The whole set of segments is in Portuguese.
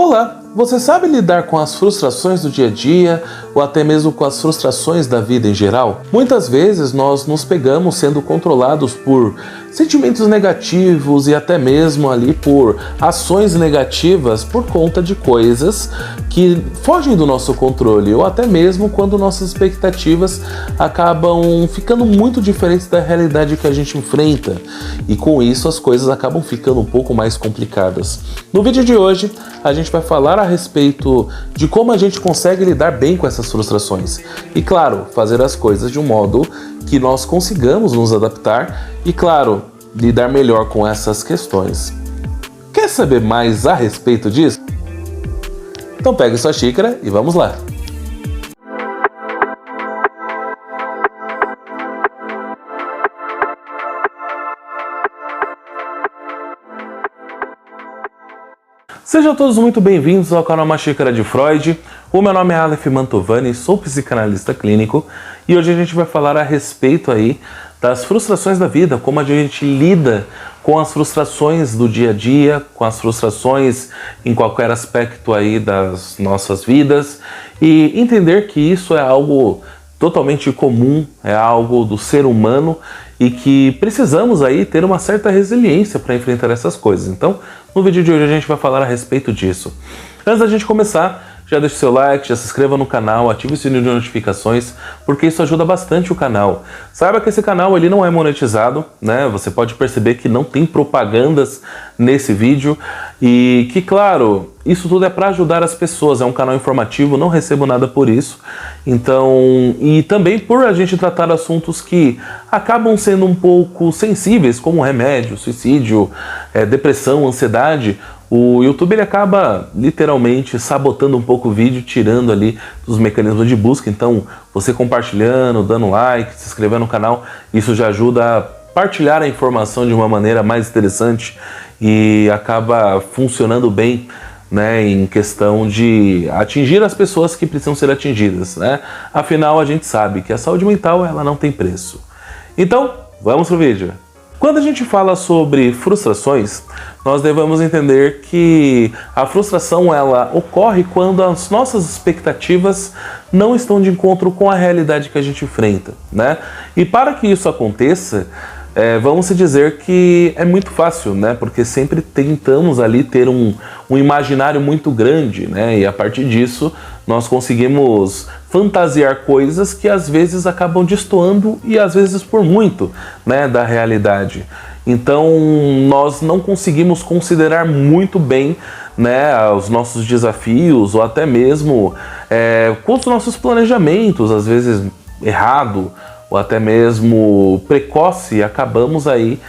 Olá, você sabe lidar com as frustrações do dia a dia ou até mesmo com as frustrações da vida em geral? Muitas vezes nós nos pegamos sendo controlados por sentimentos negativos e até mesmo ali por ações negativas por conta de coisas que fogem do nosso controle ou até mesmo quando nossas expectativas acabam ficando muito diferentes da realidade que a gente enfrenta e com isso as coisas acabam ficando um pouco mais complicadas. No vídeo de hoje a gente vai falar a respeito de como a gente consegue lidar bem com essas frustrações e, claro, fazer as coisas de um modo que nós consigamos nos adaptar e, claro, lidar melhor com essas questões. Quer saber mais a respeito disso? Então pegue sua xícara e vamos lá! Sejam todos muito bem-vindos ao canal Uma Xícara de Freud. O meu nome é Aleph Mantovani, sou psicanalista clínico e hoje a gente vai falar a respeito aí das frustrações da vida, como a gente lida com as frustrações do dia a dia, com as frustrações em qualquer aspecto aí das nossas vidas e entender que isso é algo totalmente comum, é algo do ser humano e que precisamos aí ter uma certa resiliência para enfrentar essas coisas. Então, no vídeo de hoje a gente vai falar a respeito disso. Antes da gente começar, já deixe seu like, já se inscreva no canal, ative o sininho de notificações, porque isso ajuda bastante o canal. Saiba que esse canal ele não é monetizado, né? Você pode perceber que não tem propagandas nesse vídeo e que, claro, isso tudo é para ajudar as pessoas, é um canal informativo, não recebo nada por isso. Então, e também por a gente tratar assuntos que acabam sendo um pouco sensíveis, como remédio, suicídio, depressão, ansiedade, o YouTube ele acaba literalmente sabotando um pouco o vídeo, tirando ali dos mecanismos de busca. Então, você compartilhando, dando like, se inscrevendo no canal, isso já ajuda a partilhar a informação de uma maneira mais interessante e acaba funcionando bem, né, em questão de atingir as pessoas que precisam ser atingidas, né? Afinal, a gente sabe que a saúde mental ela não tem preço. Então, vamos pro vídeo. Quando a gente fala sobre frustrações, nós devemos entender que a frustração ela ocorre quando as nossas expectativas não estão de encontro com a realidade que a gente enfrenta, né? E para que isso aconteça, vamos dizer que é muito fácil, né? Porque sempre tentamos ali ter um imaginário muito grande, né? E a partir disso nós conseguimos fantasiar coisas que às vezes acabam destoando e às vezes por muito, né, da realidade. Então nós não conseguimos considerar muito bem, né, os nossos desafios ou até mesmo com os nossos planejamentos, às vezes errado ou até mesmo precoce, e acabamos aí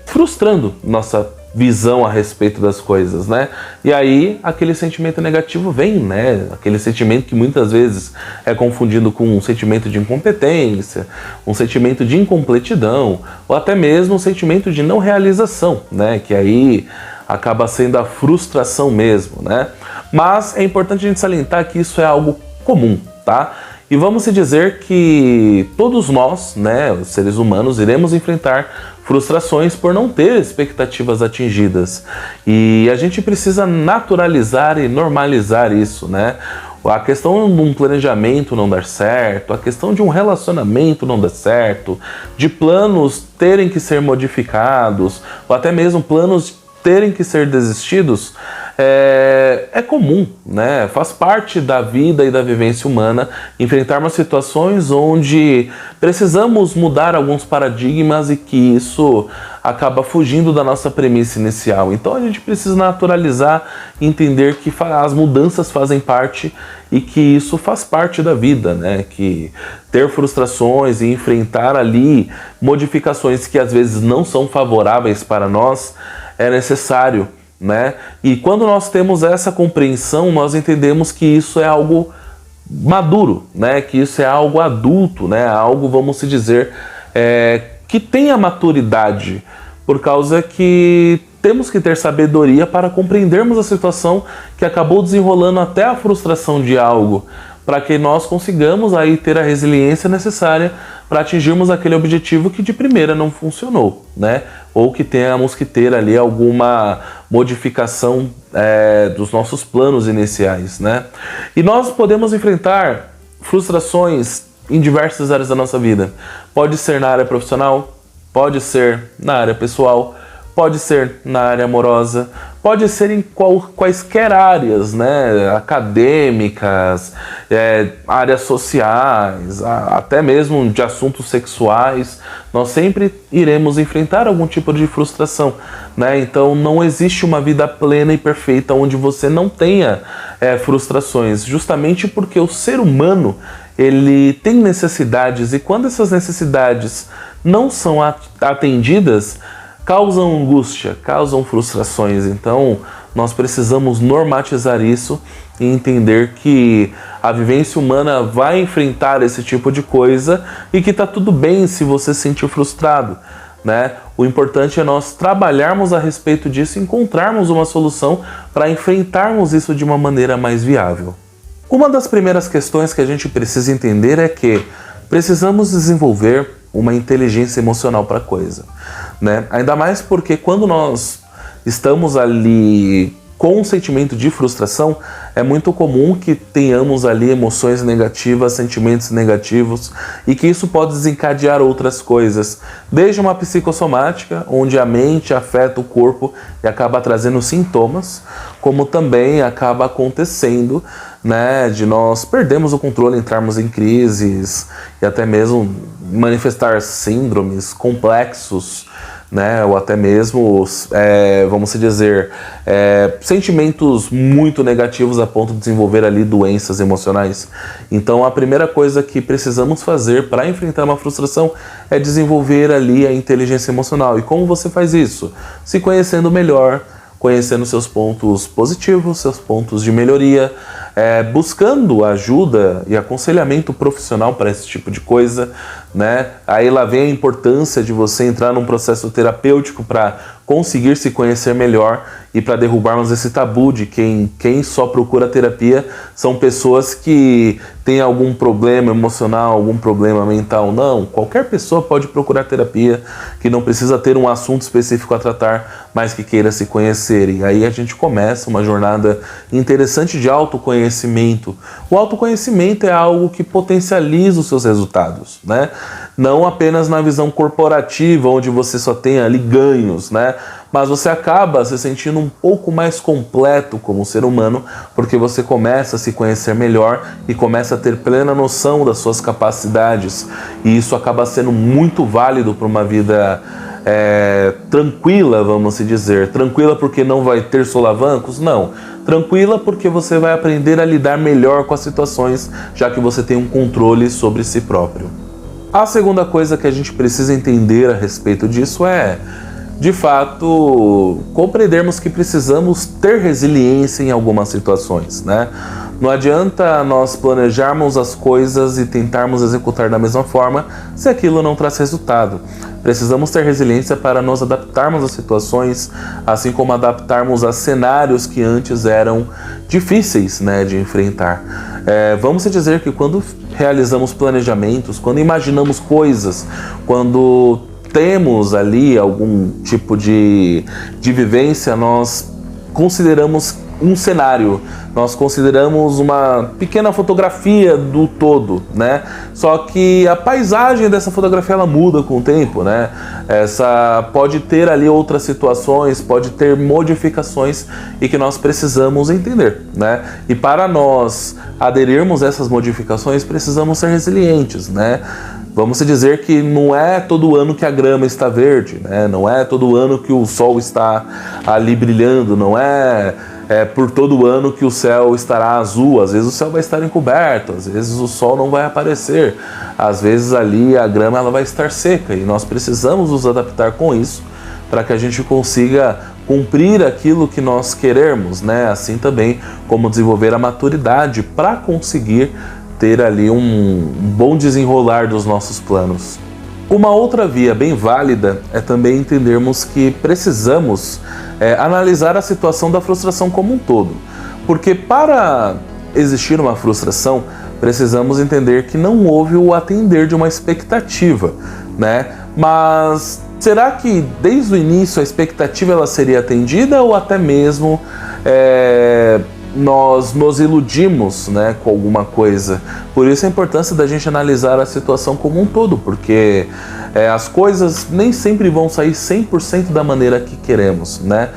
frustrando nossa visão a respeito das coisas, né? E aí aquele sentimento negativo vem, né? Aquele sentimento que muitas vezes é confundido com um sentimento de incompetência, um sentimento de incompletidão, ou até mesmo um sentimento de não realização, né? Que aí acaba sendo a frustração mesmo, né? Mas é importante a gente salientar que isso é algo comum, tá? E vamos dizer que todos nós, né, os seres humanos, iremos enfrentar frustrações por não ter expectativas atingidas. E a gente precisa naturalizar e normalizar isso, né? A questão de um planejamento não dar certo, a questão de um relacionamento não dar certo, de planos terem que ser modificados, ou até mesmo planos terem que ser desistidos, é comum, né? Faz parte da vida e da vivência humana enfrentarmos situações onde precisamos mudar alguns paradigmas e que isso acaba fugindo da nossa premissa inicial. Então a gente precisa naturalizar e entender que as mudanças fazem parte e que isso faz parte da vida, né? Que ter frustrações e enfrentar ali modificações que às vezes não são favoráveis para nós é necessário, né? E quando nós temos essa compreensão, nós entendemos que isso é algo maduro, né? Que isso é algo adulto, né? Algo, vamos dizer, que tenha maturidade, por causa que temos que ter sabedoria para compreendermos a situação que acabou desenrolando até a frustração de algo, para que nós consigamos aí ter a resiliência necessária para atingirmos aquele objetivo que de primeira não funcionou, né? Ou que tenhamos que ter ali alguma modificação dos nossos planos iniciais, né? E nós podemos enfrentar frustrações em diversas áreas da nossa vida. Pode ser na área profissional, pode ser na área pessoal, pode ser na área amorosa, pode ser em quaisquer áreas, né? Acadêmicas, áreas sociais, até mesmo de assuntos sexuais. Nós sempre iremos enfrentar algum tipo de frustração, né? Então não existe uma vida plena e perfeita onde você não tenha frustrações, justamente porque o ser humano ele tem necessidades, e quando essas necessidades não são atendidas, causam angústia, causam frustrações. Então nós precisamos normatizar isso e entender que a vivência humana vai enfrentar esse tipo de coisa e que tá tudo bem se você se sentir frustrado, né? O importante é nós trabalharmos a respeito disso e encontrarmos uma solução para enfrentarmos isso de uma maneira mais viável. Uma das primeiras questões que a gente precisa entender é que precisamos desenvolver uma inteligência emocional para a coisa, né? Ainda mais porque quando nós estamos ali com um sentimento de frustração, é muito comum que tenhamos ali emoções negativas, sentimentos negativos, e que isso pode desencadear outras coisas, desde uma psicossomática, onde a mente afeta o corpo e acaba trazendo sintomas, como também acaba acontecendo, né, de nós perdermos o controle, entrarmos em crises e até mesmo manifestar síndromes, complexos, né, ou até mesmo, vamos dizer, sentimentos muito negativos a ponto de desenvolver ali doenças emocionais. Então a primeira coisa que precisamos fazer para enfrentar uma frustração é desenvolver ali a inteligência emocional. E como você faz isso? Se conhecendo melhor, conhecendo seus pontos positivos, seus pontos de melhoria, buscando ajuda e aconselhamento profissional para esse tipo de coisa, né? Aí lá vem a importância de você entrar num processo terapêutico para conseguir se conhecer melhor e para derrubarmos esse tabu de quem só procura terapia são pessoas que têm algum problema emocional, algum problema mental. Não, qualquer pessoa pode procurar terapia, que não precisa ter um assunto específico a tratar, mas que queira se conhecer. E aí a gente começa uma jornada interessante de autoconhecimento. O autoconhecimento é algo que potencializa os seus resultados, né? Não apenas na visão corporativa, onde você só tem ali ganhos, né? Mas você acaba se sentindo um pouco mais completo como ser humano, porque você começa a se conhecer melhor e começa a ter plena noção das suas capacidades. E isso acaba sendo muito válido para uma vida tranquila, vamos dizer. Tranquila porque não vai ter solavancos? Não. Tranquila porque você vai aprender a lidar melhor com as situações, já que você tem um controle sobre si próprio. A segunda coisa que a gente precisa entender a respeito disso é, de fato, compreendermos que precisamos ter resiliência em algumas situações, né? Não adianta nós planejarmos as coisas e tentarmos executar da mesma forma se aquilo não traz resultado. Precisamos ter resiliência para nos adaptarmos às situações, assim como adaptarmos a cenários que antes eram difíceis, né, de enfrentar. Vamos dizer que quando realizamos planejamentos, quando imaginamos coisas, quando temos ali algum tipo de vivência, nós consideramos um cenário, nós consideramos uma pequena fotografia do todo, né? Só que a paisagem dessa fotografia ela muda com o tempo, né? Pode ter ali outras situações, pode ter modificações e que nós precisamos entender, né? E para nós aderirmos a essas modificações, precisamos ser resilientes, né? Vamos dizer que não é todo ano que a grama está verde, né? Não é todo ano que o sol está ali brilhando, não é por todo ano que o céu estará azul. Às vezes o céu vai estar encoberto, às vezes o sol não vai aparecer, às vezes ali a grama ela vai estar seca e nós precisamos nos adaptar com isso para que a gente consiga cumprir aquilo que nós queremos, né? Assim também como desenvolver a maturidade para conseguir ter ali um bom desenrolar dos nossos planos. Uma outra via bem válida é também entendermos que precisamos analisar a situação da frustração como um todo. Porque para existir uma frustração, precisamos entender que não houve o atender de uma expectativa, né? Mas será que desde o início a expectativa ela seria atendida ou até mesmo nós nos iludimos, né, com alguma coisa? Por isso a importância da gente analisar a situação como um todo, porque as coisas nem sempre vão sair 100% da maneira que queremos, né?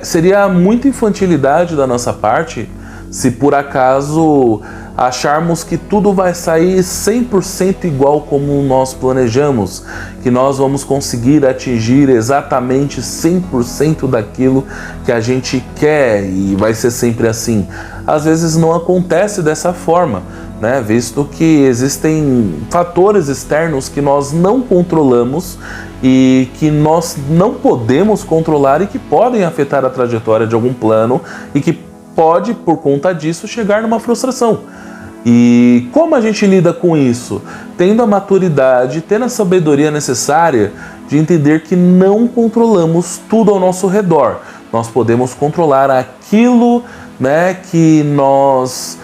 Seria muita infantilidade da nossa parte se por acaso acharmos que tudo vai sair 100% igual como nós planejamos, que nós vamos conseguir atingir exatamente 100% daquilo que a gente quer e vai ser sempre assim. Às vezes não acontece dessa forma, né? Visto que existem fatores externos que nós não controlamos e que nós não podemos controlar e que podem afetar a trajetória de algum plano e que pode, por conta disso, chegar numa frustração. E como a gente lida com isso? Tendo a maturidade, tendo a sabedoria necessária de entender que não controlamos tudo ao nosso redor. Nós podemos controlar aquilo, né, que nós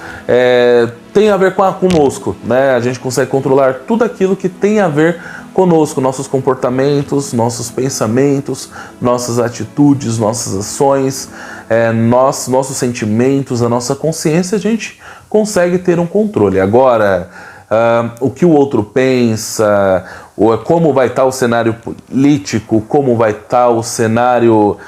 tem a ver conosco, né? A gente consegue controlar tudo aquilo que tem a ver conosco, nossos comportamentos, nossos pensamentos, nossas atitudes, nossas ações, nossos sentimentos, a nossa consciência, a gente consegue ter um controle. Agora, o que o outro pensa, como vai estar o cenário político, como vai estar o cenário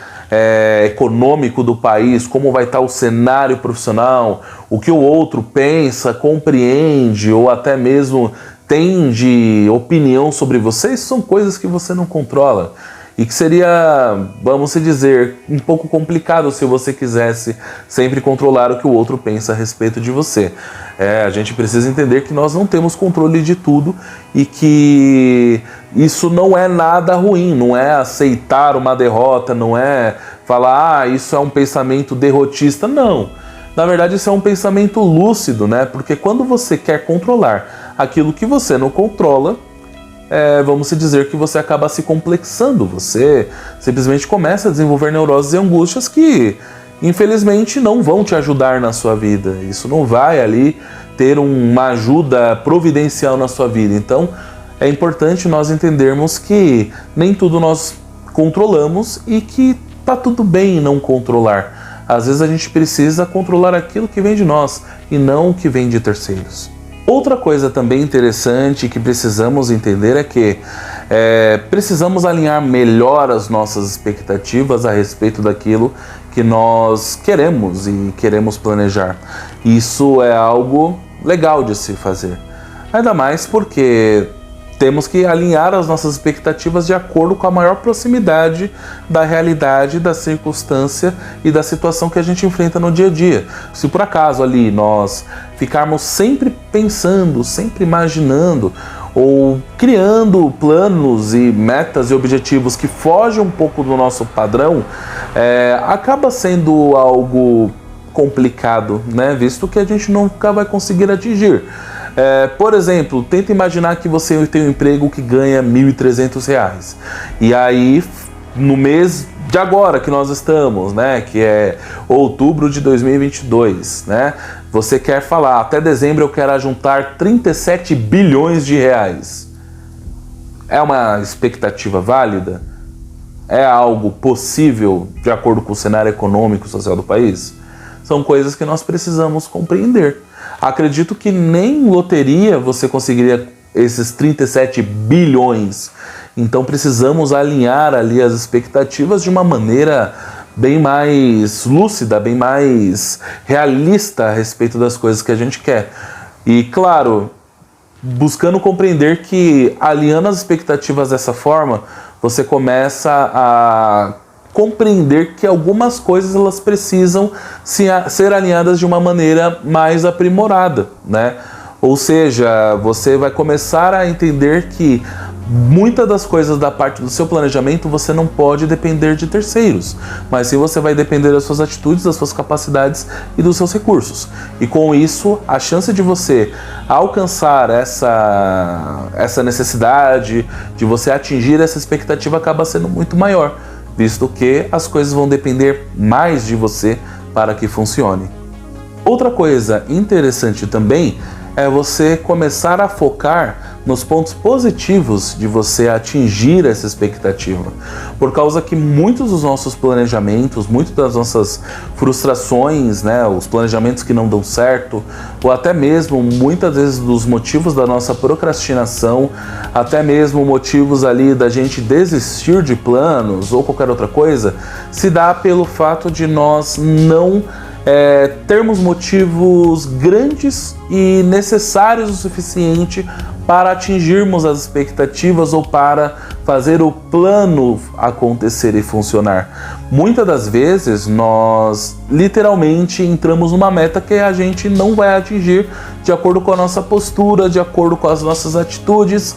econômico do país, como vai estar o cenário profissional, o que o outro pensa, compreende ou até mesmo tem de opinião sobre você, isso são coisas que você não controla e que seria, vamos dizer, um pouco complicado se você quisesse sempre controlar o que o outro pensa a respeito de você. A gente precisa entender que nós não temos controle de tudo e que isso não é nada ruim, não é aceitar uma derrota, não é falar, isso é um pensamento derrotista, não. Na verdade, isso é um pensamento lúcido, né? Porque quando você quer controlar aquilo que você não controla, vamos dizer que você acaba se complexando, você simplesmente começa a desenvolver neuroses e angústias que, infelizmente, não vão te ajudar na sua vida. Isso não vai ali ter uma ajuda providencial na sua vida. Então, é importante nós entendermos que nem tudo nós controlamos e que tá tudo bem não controlar. Às vezes a gente precisa controlar aquilo que vem de nós e não o que vem de terceiros. Outra coisa também interessante que precisamos entender é que precisamos alinhar melhor as nossas expectativas a respeito daquilo que nós queremos e queremos planejar. Isso é algo legal de se fazer. Ainda mais porque temos que alinhar as nossas expectativas de acordo com a maior proximidade da realidade, da circunstância e da situação que a gente enfrenta no dia a dia. Se por acaso ali nós ficarmos sempre pensando, sempre imaginando ou criando planos e metas e objetivos que fogem um pouco do nosso padrão, acaba sendo algo complicado, né? Visto que a gente nunca vai conseguir atingir. Por exemplo, tenta imaginar que você tem um emprego que ganha R$ 1.300. E aí, no mês de agora que nós estamos, né, que é outubro de 2022, né, você quer falar, até dezembro eu quero juntar 37 bilhões de reais. É uma expectativa válida? É algo possível de acordo com o cenário econômico e social do país? São coisas que nós precisamos compreender. Acredito que nem loteria você conseguiria esses 37 bilhões. Então precisamos alinhar ali as expectativas de uma maneira bem mais lúcida, bem mais realista a respeito das coisas que a gente quer. E claro, buscando compreender que alinhando as expectativas dessa forma, você começa a compreender que algumas coisas elas precisam ser alinhadas de uma maneira mais aprimorada, né? Ou seja, você vai começar a entender que muitas das coisas da parte do seu planejamento você não pode depender de terceiros, mas sim você vai depender das suas atitudes, das suas capacidades e dos seus recursos. E com isso, a chance de você alcançar essa necessidade, de você atingir essa expectativa acaba sendo muito maior, visto que as coisas vão depender mais de você para que funcione. Outra coisa interessante também é você começar a focar nos pontos positivos de você atingir essa expectativa. Por causa que muitos dos nossos planejamentos, muitas das nossas frustrações, né, os planejamentos que não dão certo, ou até mesmo muitas vezes dos motivos da nossa procrastinação, até mesmo motivos ali da gente desistir de planos ou qualquer outra coisa, se dá pelo fato de nós não termos motivos grandes e necessários o suficiente para atingirmos as expectativas ou para fazer o plano acontecer e funcionar. Muitas das vezes nós literalmente entramos numa meta que a gente não vai atingir de acordo com a nossa postura, de acordo com as nossas atitudes,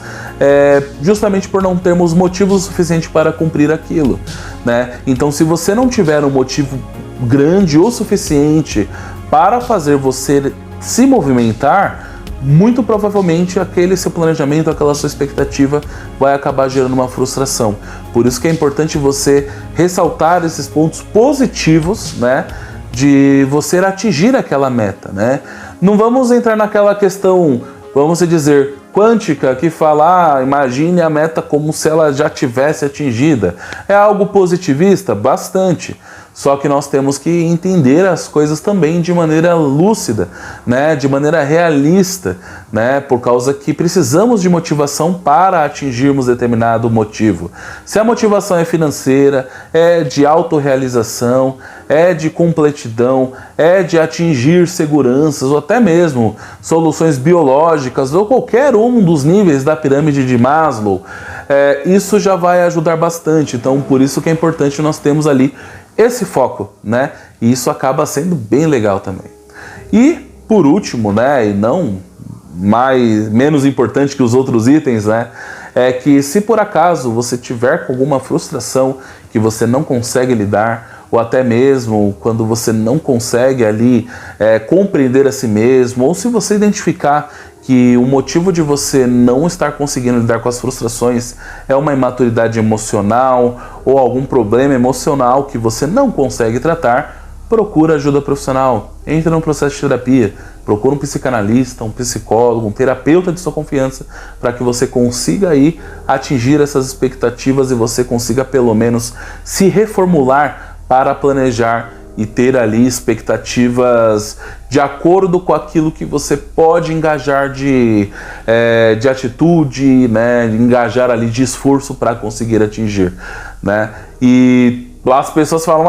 justamente por não termos motivos suficientes para cumprir aquilo, né? Então, se você não tiver um motivo grande o suficiente para fazer você se movimentar, muito provavelmente aquele seu planejamento, aquela sua expectativa vai acabar gerando uma frustração. Por isso que é importante você ressaltar esses pontos positivos, né, de você atingir aquela meta, né? Não vamos entrar naquela questão, vamos dizer, quântica, que fala, imagine a meta como se ela já tivesse atingida. É algo positivista? Bastante. Só que nós temos que entender as coisas também de maneira lúcida, né? De maneira realista, né? Por causa que precisamos de motivação para atingirmos determinado motivo. Se a motivação é financeira, é de autorrealização, é de completidão, é de atingir seguranças ou até mesmo soluções biológicas ou qualquer um dos níveis da pirâmide de Maslow, isso já vai ajudar bastante. Então, por isso que é importante nós termos ali esse foco, né? E isso acaba sendo bem legal também. E, por último, né, e não menos importante que os outros itens, né, é que se por acaso você tiver com alguma frustração que você não consegue lidar, ou até mesmo quando você não consegue ali compreender a si mesmo, ou se você identificar que o motivo de você não estar conseguindo lidar com as frustrações é uma imaturidade emocional ou algum problema emocional que você não consegue tratar, procura ajuda profissional, entre num processo de terapia, procura um psicanalista, um psicólogo, um terapeuta de sua confiança, para que você consiga aí atingir essas expectativas e você consiga pelo menos se reformular para planejar e ter ali expectativas de acordo com aquilo que você pode engajar de atitude, né, engajar ali de esforço para conseguir atingir, né? E lá as pessoas falam,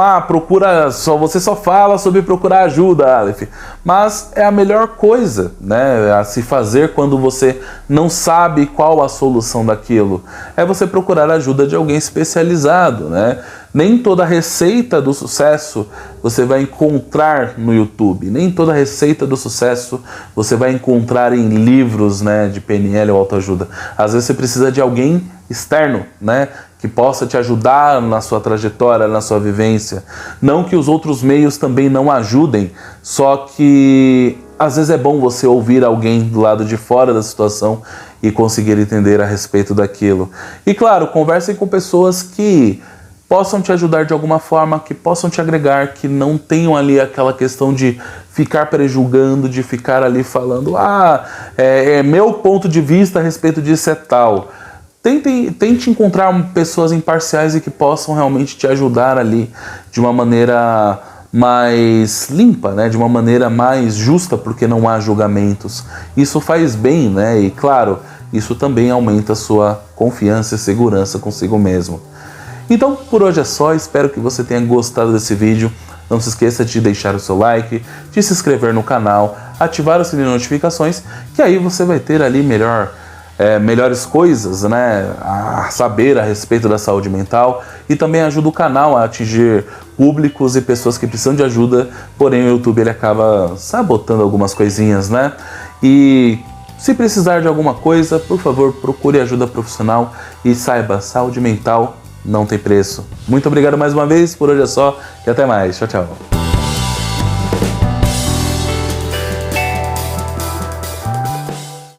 você só fala sobre procurar ajuda, Aleph. Mas é a melhor coisa, né, a se fazer quando você não sabe qual a solução daquilo. É você procurar ajuda de alguém especializado, né? Nem toda receita do sucesso você vai encontrar no YouTube. Nem toda receita do sucesso você vai encontrar em livros, né, de PNL ou autoajuda. Às vezes você precisa de alguém externo, né, que possa te ajudar na sua trajetória, na sua vivência. Não que os outros meios também não ajudem, só que às vezes é bom você ouvir alguém do lado de fora da situação e conseguir entender a respeito daquilo. E claro, conversem com pessoas que possam te ajudar de alguma forma, que possam te agregar, que não tenham ali aquela questão de ficar prejulgando, de ficar ali falando, meu ponto de vista a respeito disso é tal. Tente encontrar pessoas imparciais e que possam realmente te ajudar ali de uma maneira mais limpa, né? De uma maneira mais justa, porque não há julgamentos. Isso faz bem, né? E claro, isso também aumenta a sua confiança e segurança consigo mesmo. Então, por hoje é só, espero que você tenha gostado desse vídeo. Não se esqueça de deixar o seu like, de se inscrever no canal, ativar o sininho de notificações, que aí você vai ter ali melhores coisas, né, a saber a respeito da saúde mental, e também ajuda o canal a atingir públicos e pessoas que precisam de ajuda, porém o YouTube ele acaba sabotando algumas coisinhas, né? E se precisar de alguma coisa, por favor, procure ajuda profissional e saiba, saúde mental não tem preço. Muito obrigado mais uma vez, por hoje é só e até mais. Tchau, tchau.